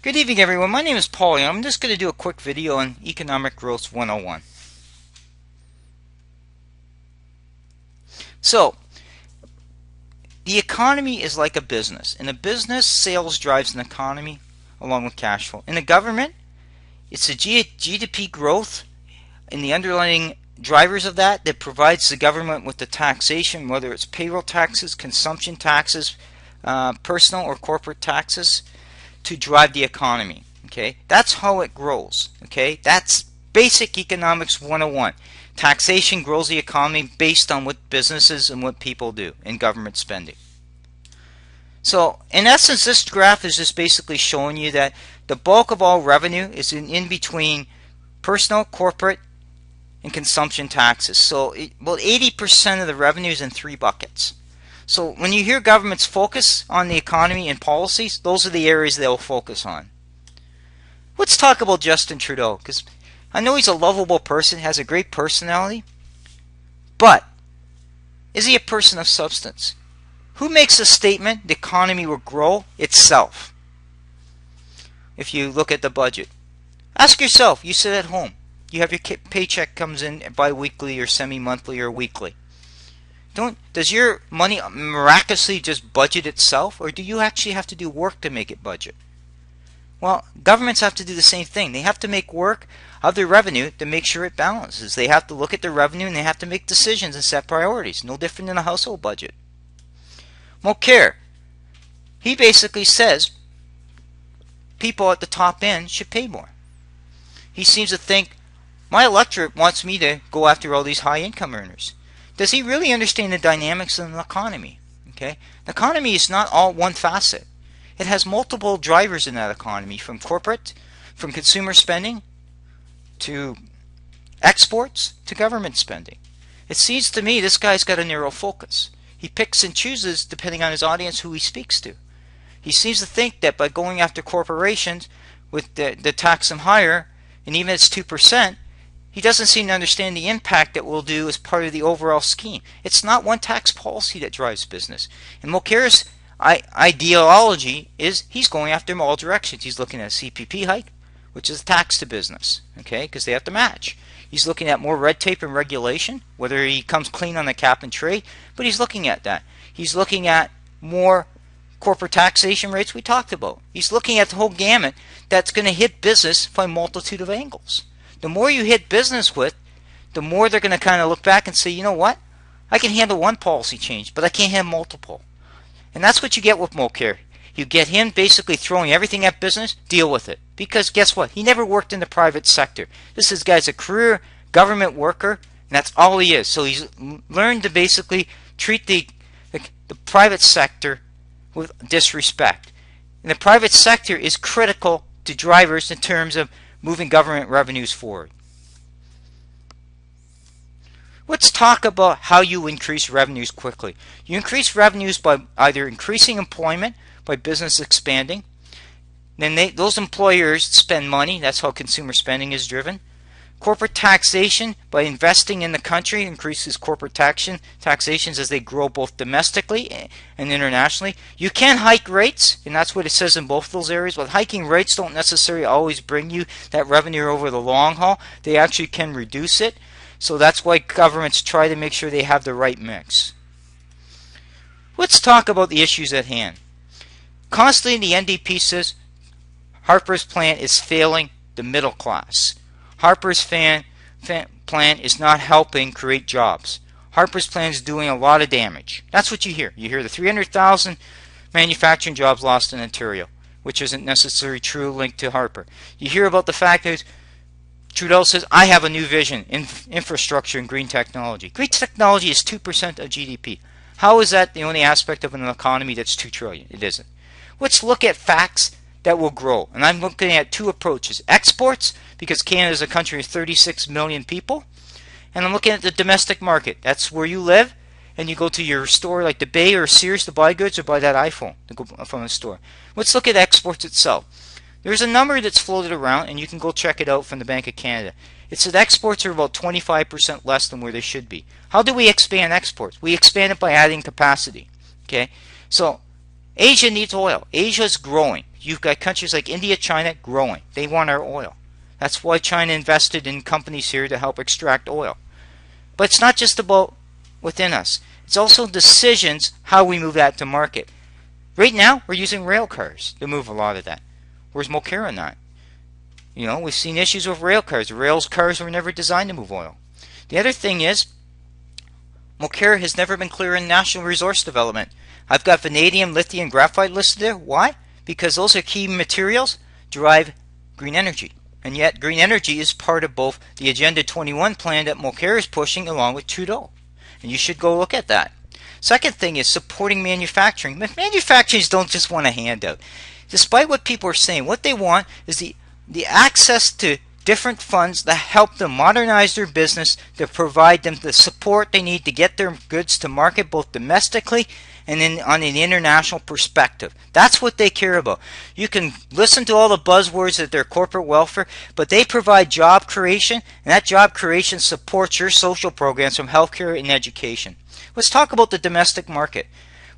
Good evening, everyone. My name is Paul, and I'm just going to do a quick video on Economic Growth 101. So, the economy is like a business. In a business, sales drives an economy along with cash flow. In the government, it's the GDP growth and the underlying drivers of that provides the government with the taxation, whether it's payroll taxes, consumption taxes, personal or corporate taxes, to drive the economy. Okay, that's how it grows. Okay, that's basic economics 101. Taxation grows the economy based on what businesses and what people do in government spending. So in essence, this graph is just basically showing you that the bulk of all revenue is in between personal, corporate, and consumption taxes. So about 80% of the revenue is in three buckets. So when you hear governments focus on the economy and policies, those are the areas they'll focus on. Let's talk about Justin Trudeau, because I know he's a lovable person, has a great personality, but is he a person of substance? Who makes a statement the economy will grow itself? If you look at the budget, ask yourself, you sit at home, you have your paycheck comes in bi-weekly or semi-monthly or weekly. Does your money miraculously just budget itself, or do you actually have to do work to make it budget? Well, governments have to do the same thing. They have to make work of their revenue to make sure it balances. They have to look at their revenue and they have to make decisions and set priorities. No different than a household budget. Mulcair, he basically says people at the top end should pay more. He seems to think my electorate wants me to go after all these high income earners. Does he really understand the dynamics of the economy? Okay, the economy is not all one facet. It has multiple drivers in that economy, from corporate, from consumer spending, to exports, to government spending. It seems to me this guy's got a narrow focus. He picks and chooses depending on his audience who he speaks to. He seems to think that by going after corporations with the tax them higher, and even if it's 2%, he doesn't seem to understand the impact it will do as part of the overall scheme. It's not one tax policy that drives business. And Mulcair's ideology is he's going after them all directions. He's looking at a CPP hike, which is a tax to business, okay, because they have to match. He's looking at more red tape and regulation, whether he comes clean on the cap and trade, but he's looking at that. He's looking at more corporate taxation rates we talked about. He's looking at the whole gamut that's going to hit business from a multitude of angles. The more you hit business with, the more they're going to kind of look back and say, you know what? I can handle one policy change, but I can't handle multiple. And that's what you get with Mulcair. You get him basically throwing everything at business, deal with it. Because guess what? He never worked in the private sector. This guy's a career government worker, and that's all he is. So he's learned to basically treat the private sector with disrespect. And the private sector is critical to drivers in terms of moving government revenues forward. Let's talk about how you increase revenues quickly. You increase revenues by either increasing employment, by business expanding. Then those employers spend money. That's how consumer spending is driven. Corporate taxation, by investing in the country, increases corporate taxations as they grow both domestically and internationally. You can hike rates, and that's what it says in both of those areas, but hiking rates don't necessarily always bring you that revenue over the long haul. They actually can reduce it. So that's why governments try to make sure they have the right mix. Let's talk about the issues at hand. Constantly the NDP says Harper's plan is failing the middle class. Harper's plan is not helping create jobs. Harper's plan is doing a lot of damage. That's what you hear. You hear the 300,000 manufacturing jobs lost in Ontario, which isn't necessarily true linked to Harper. You hear about the fact that Trudeau says, I have a new vision in infrastructure and green technology. Green technology is 2% of GDP. How is that the only aspect of an economy that's $2 trillion? It isn't. Let's look at facts that will grow. And I'm looking at two approaches. Exports, because Canada is a country of 36 million people. And I'm looking at the domestic market. That's where you live, and you go to your store like the Bay or Sears to buy goods or buy that iPhone to go from the store. Let's look at exports itself. There's a number that's floated around, and you can go check it out from the Bank of Canada. It said exports are about 25% less than where they should be. How do we expand exports? We expand it by adding capacity. Okay, so Asia needs oil. Asia's growing. you've got countries like India, China growing. They want our oil. That's why China invested in companies here to help extract oil. But it's not just about within us. It's also decisions how we move that to market. Right now, we're using rail cars to move a lot of that. Where's Mulcair on that? You know, we've seen issues with rail cars. Rail cars were never designed to move oil. The other thing is, Mulcair has never been clear in national resource development. I've got vanadium, lithium, graphite listed there. Why? Because those are key materials drive green energy. And yet green energy is part of both the Agenda 21 plan that Mulcair is pushing along with Trudeau. And you should go look at that. Second thing is supporting manufacturing. Manufacturers don't just want a handout. Despite what people are saying, what they want is the access to different funds that help them modernize their business, to provide them the support they need to get their goods to market both domestically and on an international perspective. That's what they care about. You can listen to all the buzzwords that they're corporate welfare, but they provide job creation, and that job creation supports your social programs from healthcare and education. Let's talk about the domestic market.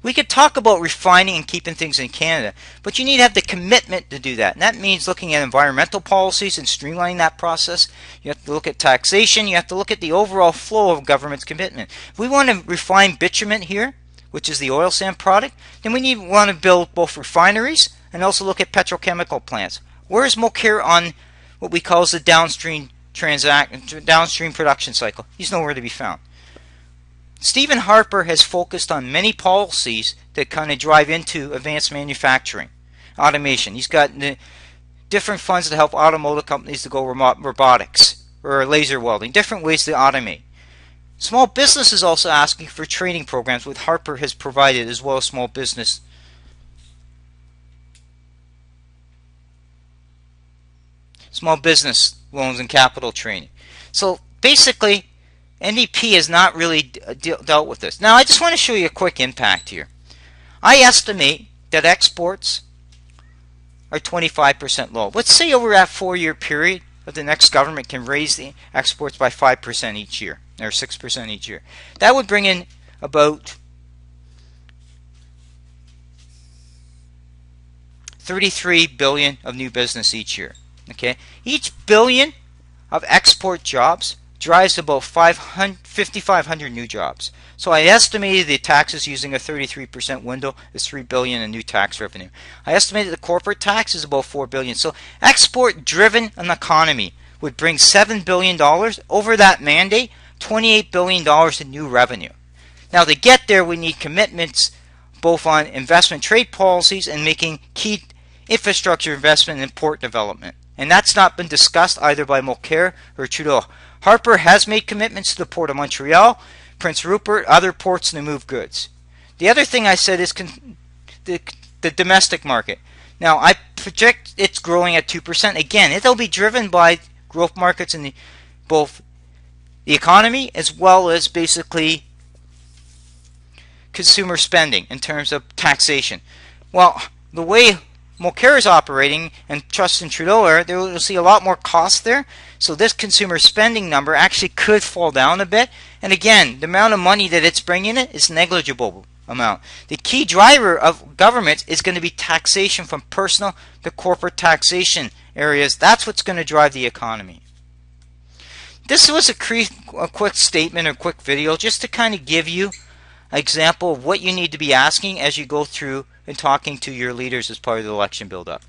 We could talk about refining and keeping things in Canada, but you need to have the commitment to do that. And that means looking at environmental policies and streamlining that process. You have to look at taxation. You have to look at the overall flow of government's commitment. If we want to refine bitumen here, which is the oil sand product, then we want to build both refineries and also look at petrochemical plants. Where is Mulcair on what we call the downstream production cycle? He's nowhere to be found. Stephen Harper has focused on many policies that kind of drive into advanced manufacturing, automation. He's got different funds to help automotive companies to go robotics or laser welding, different ways to automate. Small business is also asking for training programs, which Harper has provided, as well as small business. Small business loans and capital training. So basically, NDP has not really dealt with this. Now, I just want to show you a quick impact here. I estimate that exports are 25% low. Let's say over that 4-year period that the next government can raise the exports by 5% each year, or 6% each year. That would bring in about $33 billion of new business each year. Okay, each billion of export jobs drives about 5,500 new jobs. So I estimated the taxes using a 33% window is $3 billion in new tax revenue. I estimated the corporate tax is about $4 billion. So export-driven an economy would bring $7 billion over that mandate, $28 billion in new revenue. Now to get there, we need commitments both on investment trade policies and making key infrastructure investment and port development. And that's not been discussed either by Mulcair or Trudeau. Harper has made commitments to the Port of Montreal, Prince Rupert, other ports to move goods. The other thing I said is the domestic market. Now, I project it's growing at 2%. Again, it'll be driven by growth markets in both the economy as well as basically consumer spending in terms of taxation. Well, the way Mulcair is operating and Trust in Trudeau, they'll see a lot more cost there. So this consumer spending number actually could fall down a bit. And again, the amount of money that it's bringing in is negligible amount. The key driver of government is going to be taxation from personal to corporate taxation areas. That's what's going to drive the economy. This was a quick statement or quick video just to kind of give you an example of what you need to be asking as you go through and talking to your leaders as part of the election build-up.